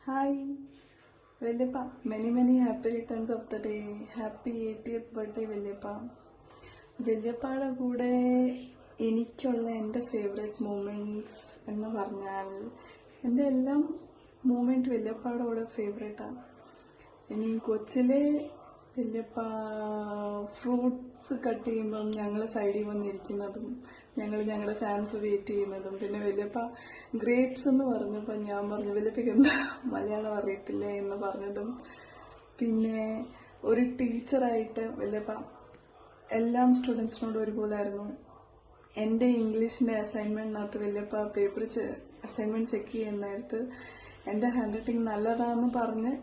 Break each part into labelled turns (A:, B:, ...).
A: Hi, Vellippa. Many happy returns of the day. Happy 80th birthday, Vellippa. വല്യപ്പാടെ കൂടെ എനിക്കുള്ള എൻ്റെ favourite movements എന്ന് പറഞ്ഞാൽ എൻ്റെ എല്ലാം മൂമെൻറ്റ് വല്യപ്പാടെ കൂടെ ഫേവറേറ്റാണ്. ഇനി കൊച്ചിലെ വല്യപ്പ ഫ്രൂട്ട്സ് കട്ട് ചെയ്യുമ്പം ഞങ്ങൾ സൈഡിൽ വന്നിരിക്കുന്നതും ഞങ്ങളുടെ ചാൻസ് വെയിറ്റ് ചെയ്യുന്നതും, പിന്നെ വല്യപ്പ ഗ്രേപ്സ് എന്ന് പറഞ്ഞപ്പോൾ ഞാൻ പറഞ്ഞു വല്യപ്പയ്ക്ക് എന്താ മലയാളം അറിയത്തില്ലേ എന്ന് പറഞ്ഞതും, പിന്നെ ഒരു ടീച്ചറായിട്ട് വല്യപ്പ എല്ലാം സ്റ്റുഡൻസിനോട് ഒരുപോലായിരുന്നു. എൻ്റെ ഇംഗ്ലീഷിൻ്റെ അസൈൻമെൻറ്റിനകത്ത് വല്യപ്പ അസൈൻമെൻറ്റ് ചെക്ക് ചെയ്യുന്ന നേരത്ത് എൻ്റെ ഹാൻഡ് റൈറ്റിംഗ് നല്ലതാണെന്ന് പറഞ്ഞ്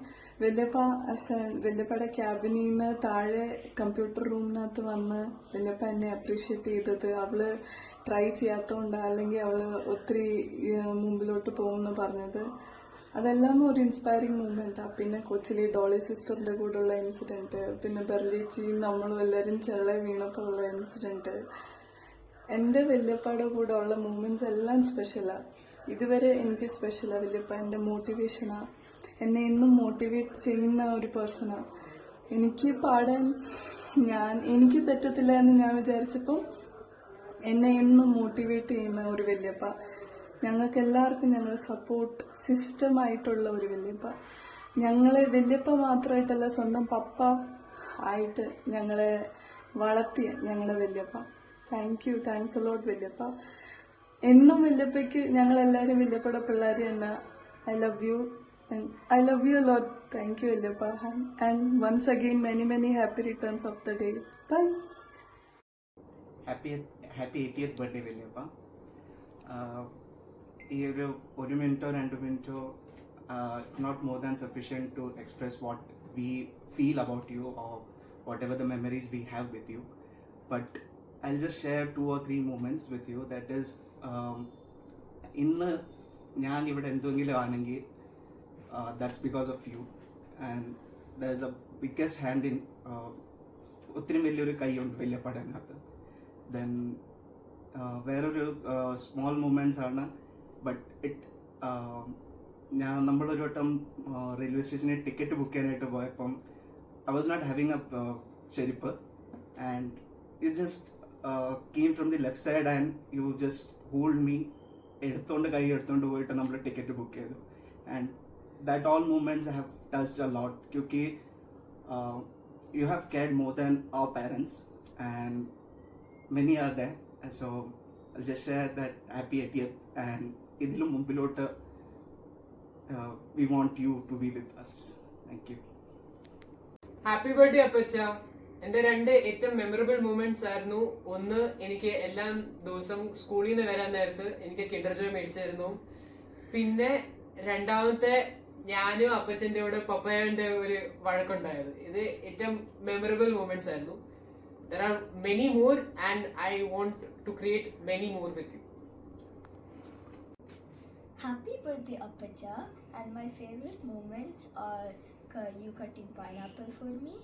A: വല്യപ്പയുടെ ക്യാബിനിൽ നിന്ന് താഴെ കമ്പ്യൂട്ടർ റൂമിനകത്ത് വന്ന് വല്യപ്പ എന്നെ അപ്രീഷിയേറ്റ് ചെയ്തത് അവള് ട്രൈ ചെയ്യാത്തതുകൊണ്ട്, അല്ലെങ്കിൽ അവള് ഒത്തിരി മുമ്പിലോട്ട് പോകുമെന്ന് പറഞ്ഞത്, അതെല്ലാം ഒരു ഇൻസ്പയറിങ് മൂമെൻറ്റാണ്. പിന്നെ കൊച്ചിലെ ഡോളി സിസ്റ്ററിൻ്റെ കൂടെയുള്ള ഇൻസിഡൻറ്റ്, പിന്നെ ബെർലിച്ചി നമ്മളും എല്ലാവരും ചെള്ള വീണപ്പോൾ ഉള്ള ഇൻസിഡൻറ്റ്, എൻ്റെ വല്യപ്പയുടെ കൂടെ ഉള്ള മൂമെൻറ്റ്സ് എല്ലാം സ്പെഷ്യലാണ്. ഇതുവരെ എനിക്ക് സ്പെഷ്യലാണ്. വല്യപ്പ എൻ്റെ മോട്ടിവേഷനാണ്, എന്നെ എന്നും മോട്ടിവേറ്റ് ചെയ്യുന്ന ഒരു പേഴ്സണാണ്. എനിക്ക് പാടാൻ എനിക്ക് പറ്റത്തില്ല എന്ന് ഞാൻ വിചാരിച്ചപ്പോൾ എന്നെ എന്നും മോട്ടിവേറ്റ് ചെയ്യുന്ന ഒരു വല്യപ്പ, ഞങ്ങൾക്ക് എല്ലാവർക്കും ഞങ്ങളുടെ സപ്പോർട്ട് സിസ്റ്റമായിട്ടുള്ള ഒരു വല്യപ്പ, ഞങ്ങളെ വല്യപ്പ മാത്രമായിട്ടല്ല സ്വന്തം പപ്പ ആയിട്ട് ഞങ്ങളെ വളർത്തിയ ഞങ്ങളുടെ വല്യപ്പ. താങ്ക്സ് അ ലോട്ട് വല്യപ്പ. എന്നും വല്യപ്പയ്ക്ക് ഞങ്ങളെല്ലാവരും വല്യപ്പയുടെ പിള്ളേർ തന്നെ. I love you a lot. Thank you വല്യപ്പ. And once again many happy returns of the day. Bye.
B: Happy 80th birthday വല്യപ്പ. ഈ ഒരു മിനിറ്റോ 2 മിനിറ്റോ it's not more than sufficient to express what we feel about you or whatever the memories we have with you. But I'll just share 2 or 3 moments with you. That is, ഇന്ന് ഞാൻ ഇവിടെ എന്തെങ്കിലും ആണെങ്കിൽ that's because of you, and there's a biggest hand in ഒത്തിരി വലിയൊരു കൈയുണ്ട് വല്യപ്പയുടെ അതിനകത്ത്. Then വേറൊരു small movements ആണ്, ബട്ട് നമ്മളൊരു വട്ടം റെയിൽവേ സ്റ്റേഷനിൽ ടിക്കറ്റ് ബുക്ക് ചെയ്യാനായിട്ട് പോയപ്പം I was not having a ചെരുപ്പ്, and you just came from the left side and you just hold me, കൈ എടുത്തുകൊണ്ട് പോയിട്ട് നമ്മൾ ടിക്കറ്റ് ബുക്ക് ചെയ്തു. And that all moments have touched a lot, क्योंकि you have cared more than our parents, and many are there. And so I'll just share that happy 80th, and idilum mumpilotte we want you to be with us. Thank you.
C: Happy birthday അപ്പച്ച. എൻ്റെ 2 ഏറ്റവും memorable moments ആയിരുന്നു. ഒന്ന്, എനിക്ക് എല്ലാ ദിവസവും സ്കൂളിൽ നിന്ന് വരാൻ നേരത്ത് എനിക്ക് കിൻഡർ ജോയ് മേടിച്ചായിരുന്നു. പിന്നെ രണ്ടാമത്തെ, ഞാനും അപ്പച്ചൻ്റെ കൂടെ പപ്പയുടെ ഒരു വഴക്കുണ്ടായിരുന്നു. ഇത് ഏറ്റവും മെമ്മറബിൾ മൂമെന്റ്സ് ആയിരുന്നു. There are many more and I want to create many more with you.
D: Happy birthday Appacha, and my favorite moments are you cutting pineapple for me,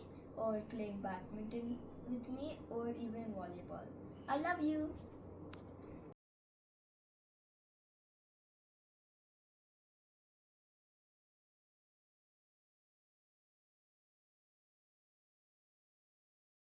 D: or playing badminton with me, or even volleyball. I love you.